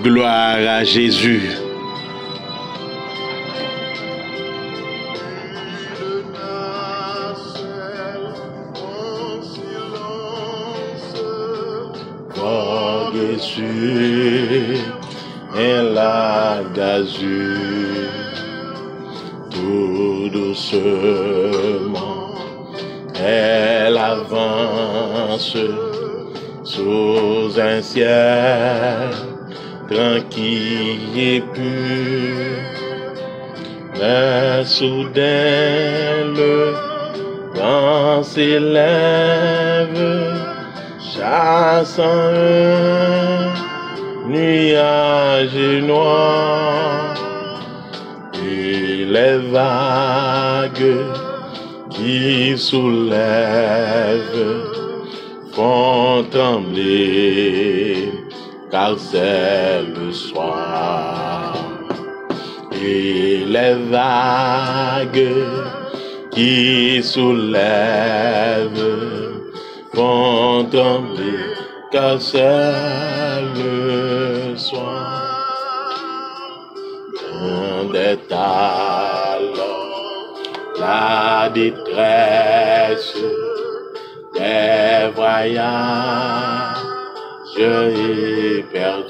Gloire à Jésus. Vogue sur un lac d'azur, tout doucement, elle avance sous un ciel tranquille et pur. Mais soudain le vent s'élève, chassant un nuage noir, et les vagues qui soulèvent font trembler, car c'est le soir. Et les vagues qui soulèvent font trembler, car c'est le soir. Grande est alors la détresse des voyages éperdus.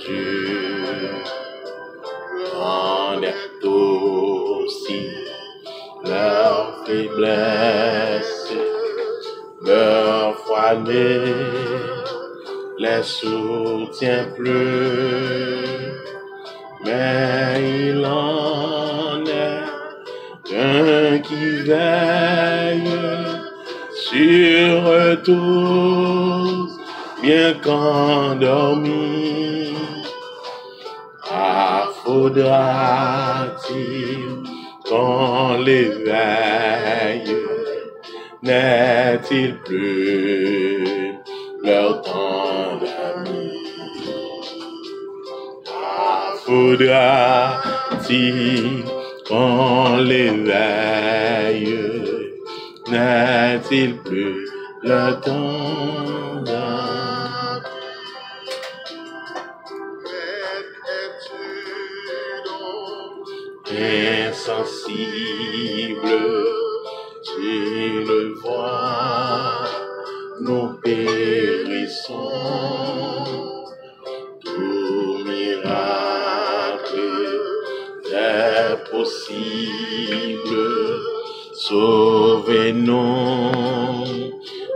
Grande est aussi leur faiblesse, leur foi ne les soutient plus. Mais il en est un qui veille sur eux tous, bien qu'endormis. Ah, faudra-t-il qu'on l'éveille? N'est-il plus leur temps d'amis? Ah, faudra-t-il qu'on l'éveille? N'est-il plus le temps d'amis? Insensible, tu le vois, nous périssons. Tout miracle est possible. Sauvez-nous,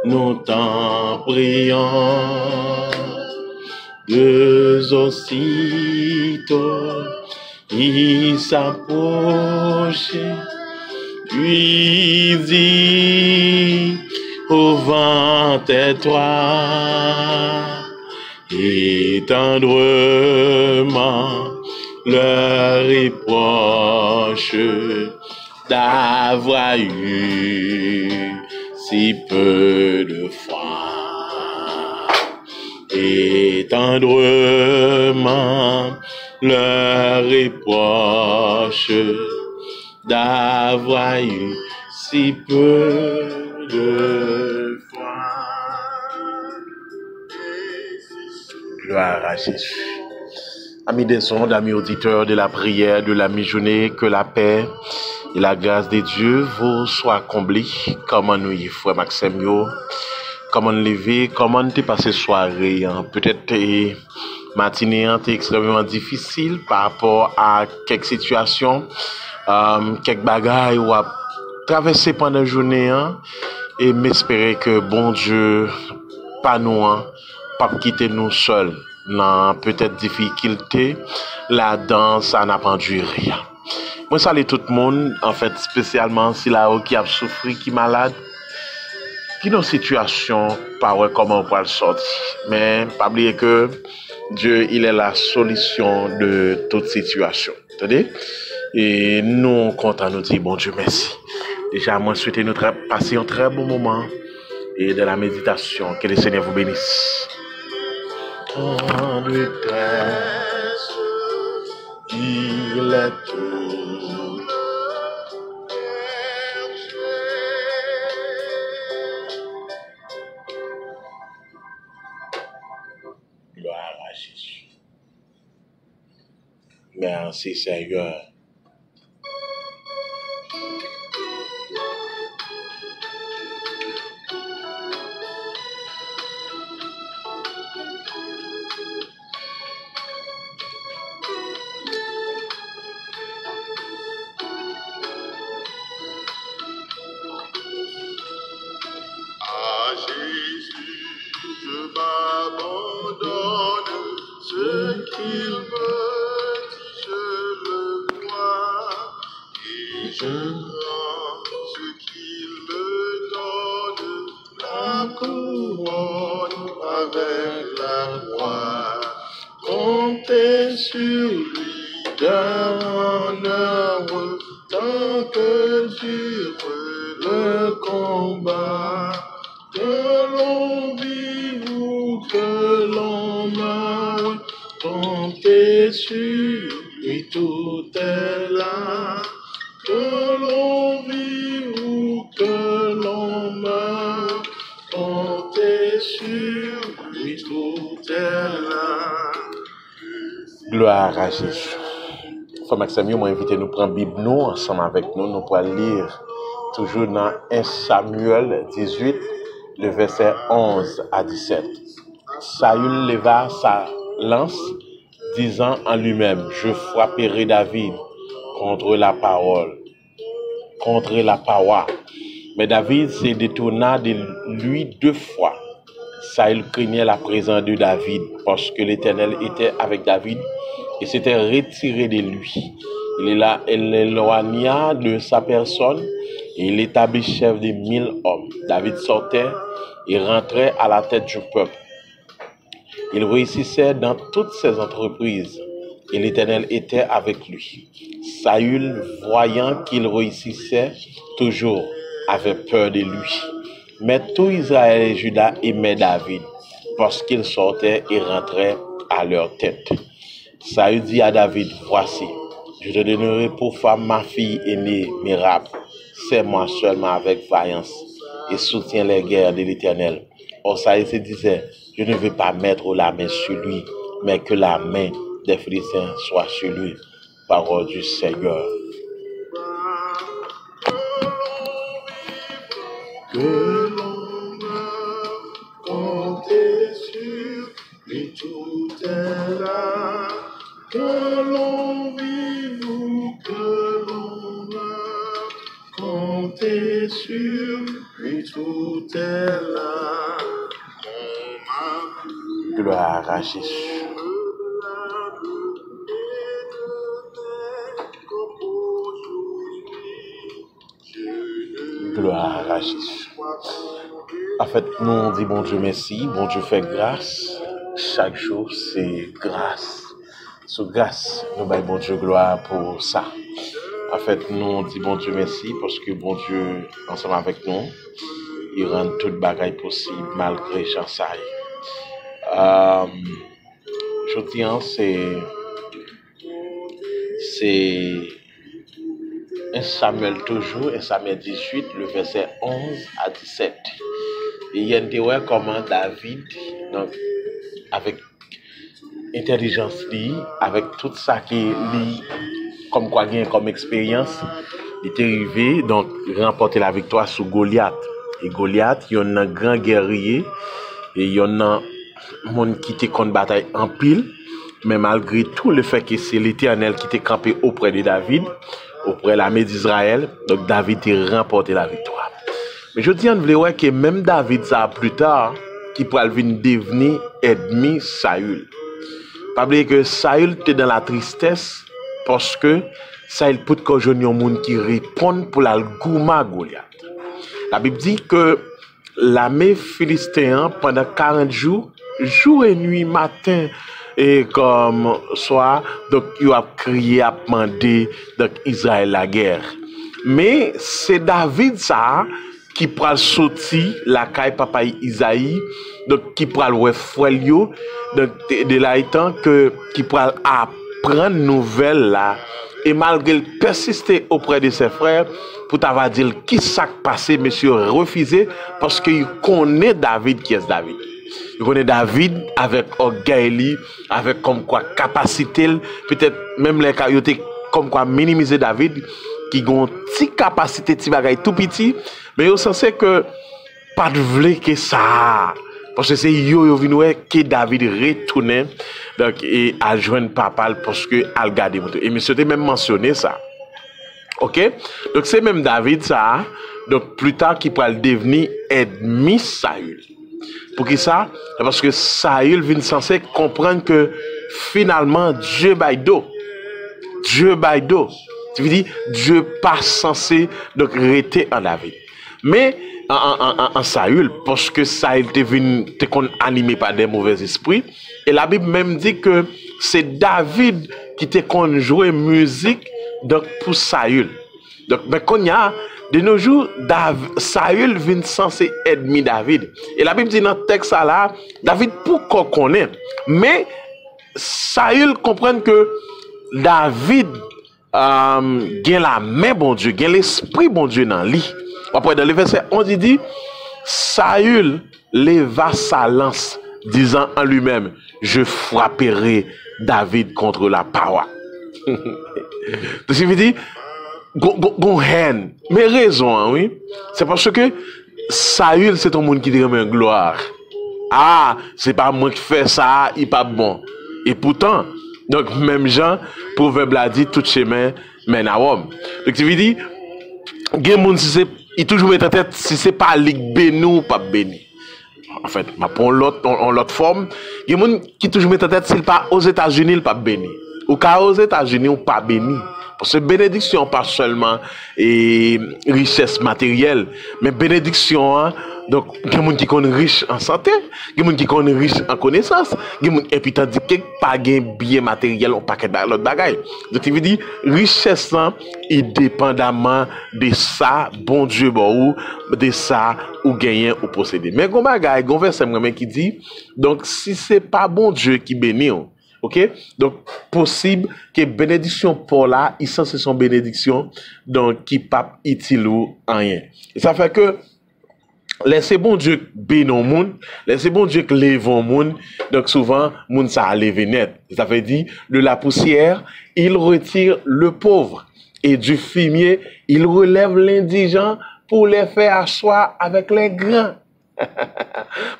nous t'en prions. Deux aussitôt, il s'approche, puis dit au vent tais-toi, et tendrement leur reproche d'avoir eu si peu de foi. Et tendrement leur reproche d'avoir eu si peu de foi. Gloire à Jésus. Amis des ondes, amis auditeurs de la prière de la mi-journée, que la paix et la grâce de Dieu vous soient comblées. Comment nous y frère Maxime yo? Comment lever? Comment t'es passé soirée? Peut-être matinée était extrêmement difficile par rapport à quelques situations, quelques bagailles ou à traverser pendant la journée, et m'espérer que bon Dieu, pas nous, pas quitter nous seuls dans peut-être difficulté, là-dedans, ça n'a pas dû rien. Moi, salue tout le monde, en fait, spécialement si là qui a souffert, qui est malade, qui dans une situation, pas ouais, comment on peut le sortir. Mais, pas oublier que Dieu, il est la solution de toute situation. Attendez? Et nous, on compte à nous dire, bon Dieu, merci. Déjà, moi, je souhaite nous passer un très bon moment et de la méditation. Que le Seigneur vous bénisse. En détresse, il est tout. Gloire à Jésus. Merci Seigneur. À Jésus, je m'abandonne, ce qu'il me dit, je le crois, et je prends ce qu'il me donne, la couronne avec la croix. Comptez sur lui d'un heureux, tant que dure le combat. Que l'on vive ou que l'on meure, comptez sur lui, tout est là. Que l'on vive ou que l'on meure, comptez sur lui, tout est là. Gloire à Jésus. Frère Maxime, moi invité nous prendre Bible nous ensemble avec nous. Nous pourrons lire toujours dans 1 Samuel 18, le verset 11 à 17. Saül leva sa lance, disant en lui-même, je frapperai David contre la parole, contre la paroi. Mais David se détourna de lui 2 fois. Saül craignait la présence de David parce que l'Éternel était avec David et s'était retiré de lui. Il l'éloigna de sa personne et il établit chef de 1000 hommes. David sortait et rentrait à la tête du peuple. Il réussissait dans toutes ses entreprises et l'Éternel était avec lui. Saül, voyant qu'il réussissait toujours, avait peur de lui. Mais tout Israël et Juda aimaient David parce qu'il sortait et rentrait à leur tête. Saül dit à David, voici, je te donnerai pour femme ma fille aînée, Mérab. Serre-moi seulement avec vaillance et soutiens les guerres de l'Éternel. Or Saül se disait, je ne veux pas mettre la main sur lui, mais que la main des Philistins soit sur lui. Parole du Seigneur. Que l'on meure, comptez sur lui, tout est là. Que l'on vive ou que l'on meure, comptez sur lui, tout est là. Gloire à Jésus. Gloire à Jésus. En fait, nous on dit bon Dieu merci, bon Dieu fait grâce. Chaque jour, c'est grâce. Sous grâce, nous baillons bon Dieu gloire pour ça. En fait, nous on dit bon Dieu merci parce que bon Dieu, ensemble avec nous, il rend toute bagaille possible malgré Jean Saï. Je dis, c'est 1 Samuel toujours, 1 Samuel 18, le verset 11 à 17. Et il y a une théorie comment David, donc, avec intelligence, avec tout ça qui est comme quoi gagne comme expérience, il est arrivé, donc, remporter la victoire sur Goliath. Et Goliath, il y a un grand guerrier, et il y a un monde qui était contre bataille en pile, mais malgré tout le fait que c'est l'Éternel qui était campé auprès de David, auprès de l'armée d'Israël, donc David a remporté la victoire. Mais je dis en vrai que même David, ça plus tard, qui pourrait venir devenir ennemi Saül. Pas oublier que Saül était dans la tristesse parce que Saül peut que je n'y a un monde qui répond pour la gouma Goliath. La Bible dit que l'armée philistéenne pendant 40 jours, jour et nuit, matin et comme soir, donc il a crié, a demandé donc Israël la guerre. Mais c'est David ça qui pourra sortir la caille papa Isaïe, donc qui pourra le frère donc de là étant que qui pourra apprendre nouvelle là et malgré le persister auprès de ses frères pour t'avoir dit qui s'est passé monsieur refusé parce qu'il connaît David qui est David. Il connaît David avec orgueil, avec comme quoi capacité, peut-être même les caillotés comme quoi minimiser David, qui ont une petite capacité, petit bagay tout petit, mais au sens que pas de vle que ça. Parce que c'est yo vinn que David retourne donc et à joindre papa parce que al garder et monsieur était même mentionné ça. OK? Donc c'est même David ça donc plus tard qui pourra devenir ennemi Saül. Pour qui ça? Parce que Saül vient censé comprendre que finalement Dieu baïdo. Dieu baïdo. Tu veux dire Dieu pas censé donc rester en David. Mais en Saül, parce que Saül était animé par des mauvais esprits, et la Bible même dit que c'est David qui était joué musique donc pour Saül. Donc, mais quand il y a de nos jours, Saül vient censé ennemi David. Et la Bible dit dans le texte là, David pourquoi connaît, mais Saül comprend que David gagne la main bon Dieu, gagne l'esprit bon Dieu dans lui. Après, dans le verset 11, il dit, Saül leva sa lance, disant en lui-même, je frapperai David contre la paroi. Donc, il veut dire, gon haine. Mais raison, hein, oui. C'est parce que Saül, c'est un monde qui te remet gloire. Ah, c'est pas moi qui fais ça, il pas bon. Et pourtant, donc, même Jean, proverbe l'a dit, tout chemin mène à Rome. Donc, il veut dire, gen moun si c'est il toujours met en tête si c'est pas ligue béni ou pas béni. En fait, pour l'autre forme, il y a des gens qui toujours met en tête s'il pas aux États-Unis, il pas béni. Ou qu'à aux États-Unis, ou pas béni. Parce que bénédiction pas seulement et richesse matérielle, mais bénédiction hein, donc il y a des gens qui sont riches en santé, il y a des gens qui sont riches en connaissance, et puis tandis que pas gain bien matériel on paquet d'autres bagages. Donc il veut dire richesse là, indépendamment de ça bon Dieu bon ou de ça ou gagner ou posséder. Mais gon bagay, gon verset qui dit donc si c'est pas bon Dieu qui bénit OK? Donc, possible que bénédiction pour là, il censé son bénédiction, donc qui pas utile ou rien. Et ça fait que, laissez bon Dieu bénir au monde, laissez bon Dieu que lève au monde, donc souvent, monde ça a levé net. Ça veut dire, de la poussière, il retire le pauvre, et du fumier, il relève l'indigent pour les faire asseoir avec les grands.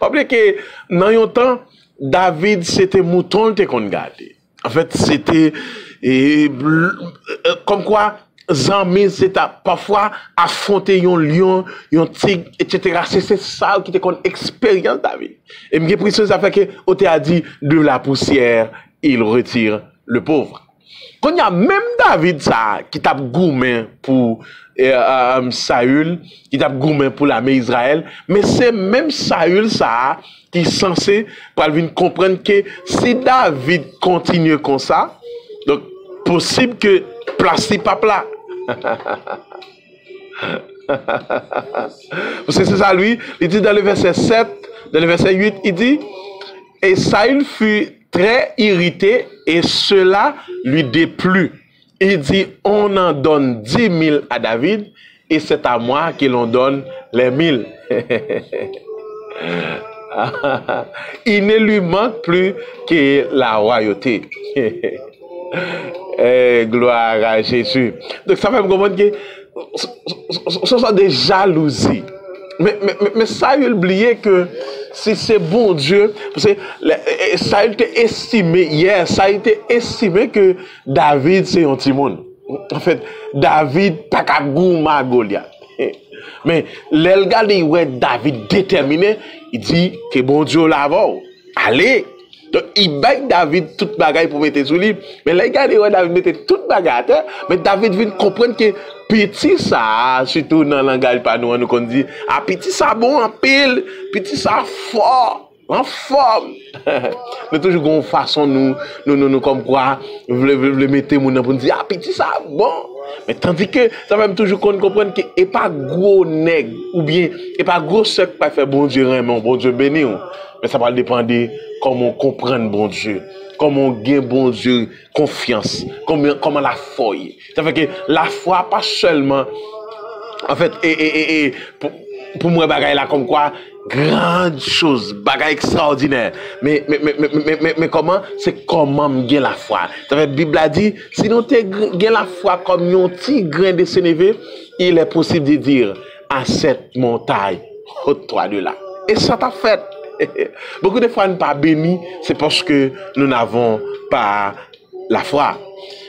Rappelez que, dans un temps, David, c'était mouton qu'on gardait. En fait, c'était comme quoi, Zami, c'était parfois affronter un lion, un tigre, etc. C'est ça qui était comme expérience, David. Et j'ai pris ça fait que, on t'a dit, de la poussière, il retire le pauvre. Quand il y a même David, ça, qui tape gourmet pour Saül, qui tape gourmet pour l'armée Israël, mais c'est même Saül, ça, qui est censé pour venir comprendre que si David continue comme ça, donc possible que place pas plat. C'est ça lui, il dit dans le verset 7, dans le verset 8, il dit et Saül fut très irrité et cela lui déplut. Il dit on en donne 10 000 à David et c'est à moi que l'on donne les 1000. Il ne lui manque plus que la royauté. Gloire à Jésus. Donc ça fait me comprendre que ce sont des jalousies. Mais ça, il oublié que si c'est bon Dieu, parce que ça a été estimé hier, ça a été estimé que David c'est un petit monde. En fait, David pas qu'à gouma Goliath. Mais l'elga dit ouais David déterminé, il dit que bon Dieu là-bas. Allez. Donc il baille David toute bagaille pour mettre sous lui. Mais les gars dit ouais David mettait toute bagaille, mais David vient comprendre que petit ça, surtout dans le langage pas nous qu'on dit ah petit ça bon en pile, petit ça fort. En forme. Mais toujours une façon nous comme quoi le mettre mon pour dire ah petit ça bon. Mais tandis que ça va même toujours comprendre que et pas gros nègre ou bien et pas gros sec pas faire bon Dieu vraiment bon Dieu béni. Mais ça va dépendre comment on comprend bon Dieu, comment on gagne bon Dieu confiance, comment la foi. Ça fait que la foi pas seulement en fait pour moi, bagaille là comme quoi, grande chose, bagaille extraordinaire. Mais comment? C'est comment me la foi. La Bible a dit, si nous avons la foi comme un petit grain de sénévé, il est possible de dire à cette montagne, ôte-toi de là. Et ça t'a fait. Beaucoup de fois, nous ne sommes pas bénis, c'est parce que nous n'avons pas la foi.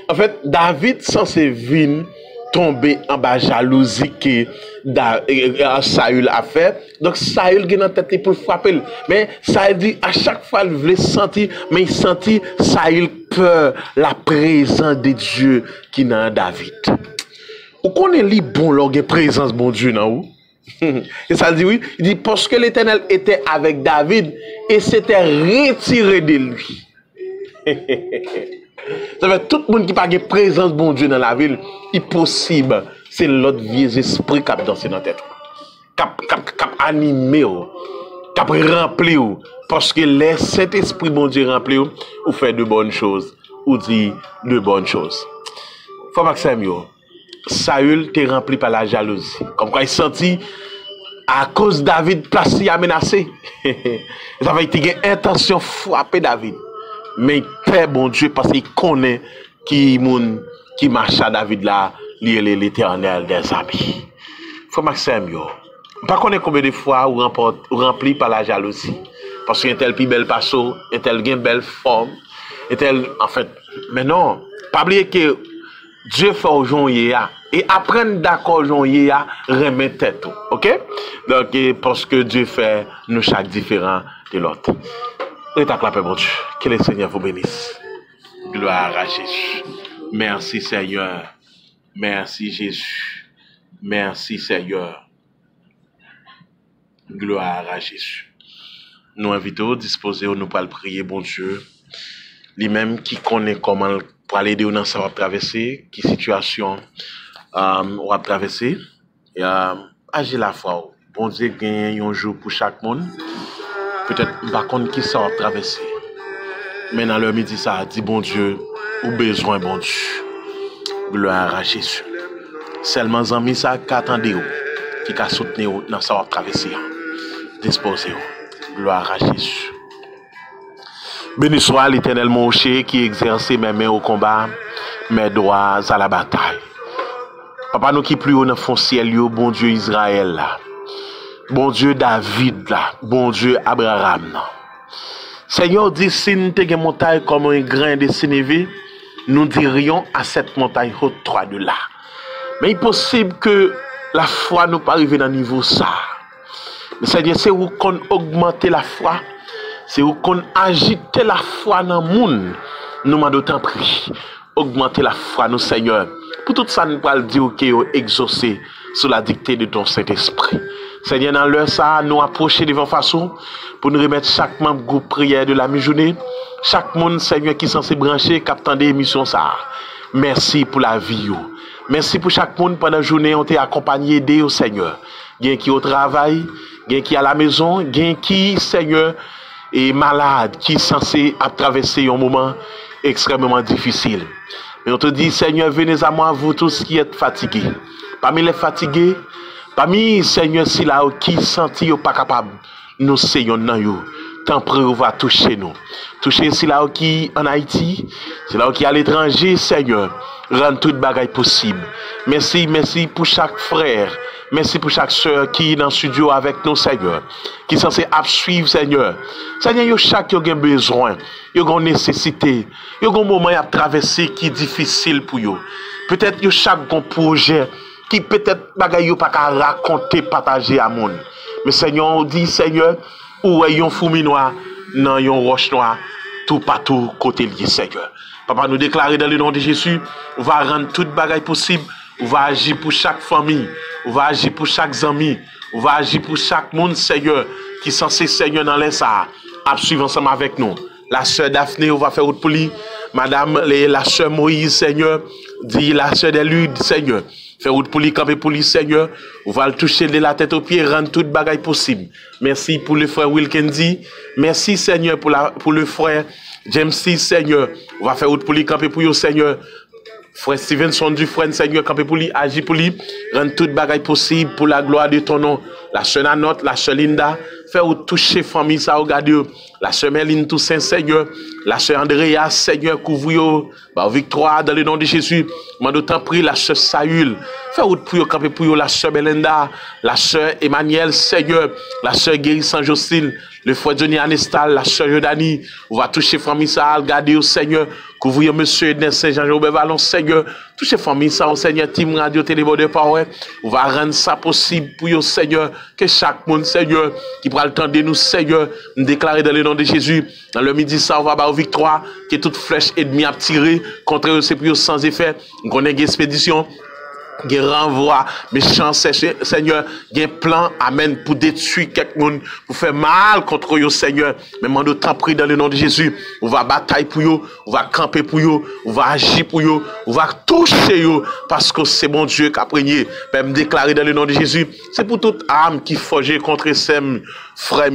En fait, David, censé venir tomber en bas jalousie que Saül a fait. Donc, Saül qui est dans la tête pour frapper. Mais Saül dit, à chaque fois, il voulait sentir, mais il sentit Saül peur, la présence de Dieu qui est dans David. Ou qu'on est li bon, là, il y a présence de bon Dieu dans où? Et ça dit oui, il dit parce que l'Éternel était avec David et s'était retiré de lui. Ça veut dire tout le monde qui n'a pas de présence de bon Dieu dans la ville, il est possible, c'est l'autre vieux esprit qui a dansé dans la tête, qui a animé, qui a rempli, parce que cet esprit bon Dieu rempli, ou fait de bonnes choses, ou dit de bonnes choses. Faut Maxime, Saül était rempli par la jalousie. Comme quoi il sentit, à cause de David, placé à menacer. Ça avait été une intention de frapper David. Mais très bon Dieu, parce qu'il connaît qui marche à David là, l'Éternel des amis. Faut Maxime, pas connaître combien de fois ou rempli par la jalousie. Parce qu'il y a tel plus belle passo, un tel une belle forme, un tel, en fait, mais non, pas oublier que Dieu fait aujourd'hui et apprendre d'accord aujourd'hui remettre tête, ok? Donc parce que Dieu fait nous chaque différent de l'autre. Et ta clapé mon Dieu, que le Seigneur vous bénisse. Gloire à Jésus. Merci Seigneur. Merci Jésus. Merci Seigneur. Gloire à Jésus. Nous invitons, disposez nous pour prier bon Dieu. Lui-même qui connaît comment pour aller aider dans ça traverser, qui situation on va traverser et agir la foi. Bon Dieu gagne un jour pour chaque monde. Peut-être pas contre qui ça va traverser. Mais dans le midi ça dit bon Dieu, ou besoin bon Dieu. Gloire à Jésus. Seulement amis ça qu'attendez qui ka soutenir dans ça va traverser. Disposez. Gloire à Jésus. Béni soit l'Éternel mon rocher qui exerce mes mains au combat, mes doigts à la bataille. Papa nous qui plus haut dans fond ciel, bon Dieu Israël là. Bon Dieu David là, bon Dieu Abraham là. Seigneur dit si nous avons une montagne comme un grain de sénévé, nous dirions à cette montagne haute 3 de là. Mais il est possible que la foi nous pas arriver dans le niveau ça. Mais Seigneur, c'est où qu'on augmente la foi. C'est où qu'on agite la foi dans le monde. Nous m'en d'autant pris. Augmenter la foi, nous Seigneur. Pour tout ça, nous allons dire que nous exaucer sous la dictée de ton Saint-Esprit. Seigneur, dans l'heure ça, nous approcher devant façon pour nous remettre chaque membre groupe prière de la mi-journée. Chaque monde, Seigneur, qui est censé brancher, captant des émissions ça. Merci pour la vie. Merci pour chaque monde pendant la journée, on t'a accompagné d'eux, Seigneur. Gen qui au travail, gen qui à la maison, gen qui, Seigneur, est malade, qui est censé traverser un moment extrêmement difficile. Mais on te dit, Seigneur, venez à moi, vous tous qui êtes fatigués. Parmi les fatigués, parmi, Seigneur, si là, qui sentit pas capable, nous seignons dans vous. Tant pis, va toucher nous. Toucher si là qui en Haïti, c'est là qui à l'étranger, Seigneur. Rendre toute bagaille possible. Merci, merci pour chaque frère. Merci pour chaque soeur qui est dans le studio avec nous, Seigneur. Qui est censé suivre, Seigneur. Seigneur, yo chaque yo gen besoin, yo gen nécessité, yo gen moment à traverser qui est difficile pour yo. Peut-être yo chaque gon projet qui peut-être bagaille yo pas qu'à raconter, partager à monde. Mais Seigneur, on dit, Seigneur, où est yon fourmi noir, non yon roche noire, tout partout côté lié, Seigneur. Papa, nous déclarer dans le nom de Jésus, on va rendre toute bagaille possible, on va agir pour chaque famille, on va agir pour chaque ami, on va agir pour chaque monde, Seigneur, qui est censé, Seigneur, dans l'insa, à suivre ensemble avec nous. La sœur Daphné, on va faire autre pour lui. Madame, la sœur Moïse, Seigneur, dit la sœur Delude, Seigneur. Faire route pour lui, camper pour lui, Seigneur. On va le toucher de la tête aux pieds, rendre toute bagaille possible. Merci pour le frère Wilkendi. Merci, Seigneur, pour le frère James C, Seigneur. On va faire route pour lui, camper pour lui, Seigneur. Frère Stevenson du frère Seigneur, campé pour lui, agit pour lui, rend toute bagaille possible pour la gloire de ton nom. La sœur Nanotte, la sœur Linda, faire ou toucher famille ça, regardez. La sœur Merline Toussaint, Seigneur. La sœur Andrea, Seigneur, couvre-yo. Bah, victoire dans le nom de Jésus. Moi, d'autant prie la sœur Saül. Faire ou pour yo, campé pour yo, la sœur Belinda, la sœur Emmanuel, Seigneur. La sœur Guéry Saint-Jocelyne, le frère Johnny Anestal, la sœur Jordanie. On va toucher famille ça, regardez, Seigneur. Couvrir monsieur Ednes Saint-Jean-Robert Vallon, Seigneur. Touchez famille ça, au Seigneur, Team Radio, Télébode Power. On va rendre ça possible pour vous, Seigneur. Que chaque monde, Seigneur, qui prend le temps de nous, Seigneur, nous déclarer dans le nom de Jésus. Dans le midi, ça, on va avoir victoire. Que toute flèche ennemie a tiré contre eux, c'est pour eux sans effet. On a une expédition. Qui renvoie méchant Seigneur, qui un plan amen pour détruire quelqu'un, pour faire mal contre eux, Seigneur. Mais moi nous t'en prie dans le nom de Jésus, on va batailler pour eux, on va camper pour eux, on va agir pour eux, on va toucher eux parce que c'est mon Dieu qui a prégné. Même déclarer dans le nom de Jésus, c'est pour toute âme qui forge contre ses frères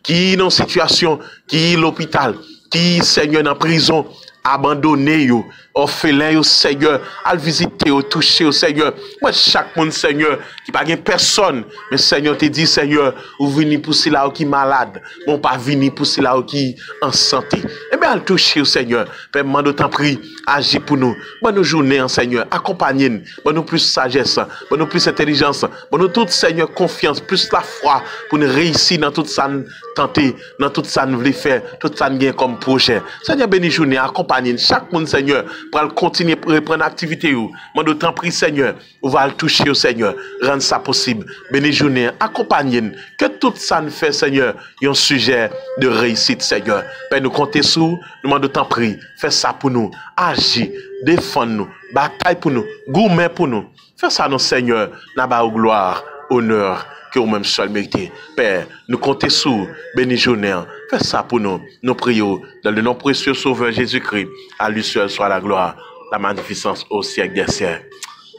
qui est dans situation, qui est l'hôpital, qui Seigneur dans prison. Abandonné yo, orphelin yo, Seigneur, à visiter yo, toucher yo, Seigneur. Moi, chaque monde, Seigneur, qui pas personne, mais Seigneur te dit, Seigneur, ou vini pour cela qui malade, bon pas vini pour cela qui en santé. Eh bien, al toucher yo, Seigneur. Père, moi, nous t'en prie, agis pour nous. Bonne nous journée, Seigneur, accompagnez-nous. Bonne nous plus sagesse, bonne nous plus intelligence, bonne nous toute, Seigneur, confiance, plus la foi pour nous réussir dans tout ça, tenter, dans tout ça, nous voulons faire, tout ça, nous gagne comme projet. Seigneur, béni journée, accompagnez chaque monde, Seigneur, pour continuer à reprendre l'activité. Moi, d'autant prie, Seigneur, on va le toucher au Seigneur, rendre ça possible. Béni journée, accompagnez-nous. Que tout ça nous fait, Seigneur, y a un sujet de réussite, Seigneur. Père, nous comptons sur nous, d'autant prie, fais ça pour nous, agis, défends-nous, bataille pour nous, gourmet pour nous. Fais ça, non, Seigneur, n'a-bas gloire, honneur, que vous-même seul méritez. Père, nous comptons sur béni journée. Fais ça pour nous. Nous prions dans le nom précieux Sauveur Jésus-Christ. À lui seul soit la gloire, la magnificence au siècle des siècles.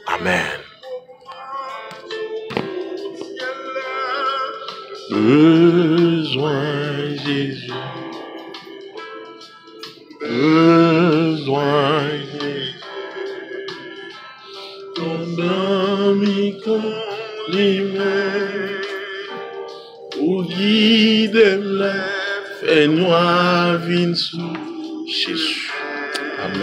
Amen. Besoin Jésus. Besoin Jésus. Ton ami pour guider la fais-nous à vivre sous Jésus. Amen.